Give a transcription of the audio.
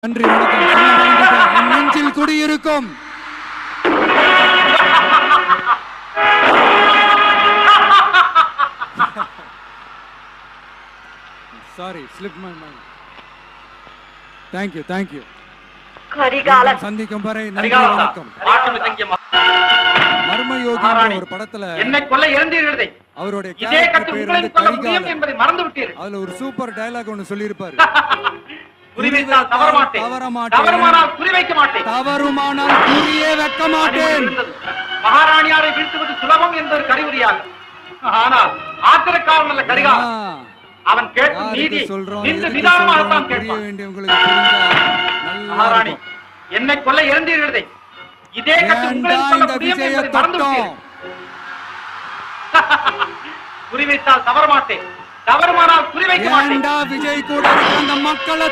நன்றி, வணக்கம். என் நெஞ்சில் குடியிருக்கும் sorry, slip my mind. Thank you. சந்திக்கும் வரை நன்றி, வணக்கம். மர்மயோகி என்ற ஒரு படத்துல என்னை கொல்ல இறந்தீர்களே, அவருடைய இதே கட்டு உங்களையும் கொல்ல முடியும் என்பதை மறந்து விட்டீர்கள். அதுல ஒரு சூப்பர் டயலாக் ஒன்னு சொல்லியிருப்பாரு. குறிவைத்தால் தவறுமானால் குறி வைக்க மாட்டேன், தவறுமானால் குறியே வைக்க மாட்டேன். மகாராணியாரை வீழ்த்துவது சுலபம் என்பது கடிவுரியாக, ஆனால் ஆத்திரக்காரன் அல்ல கரிகாலன். அவன் கேட்கும் நீதி இந்த நிதானமாகத்தான் கேட்பான். மகாராணி, என்னை கொல்ல இறந்தீர்களே, இதே கட்டு உங்களையும் கொல்ல முடியும் என்பதை மறந்து விட்டீர்கள். குறிவைத்தால் தவறமாட்டேன், தவறுமானால் குறி வைக்க மாட்டேன். விஜய் கூட அந்த மக்களை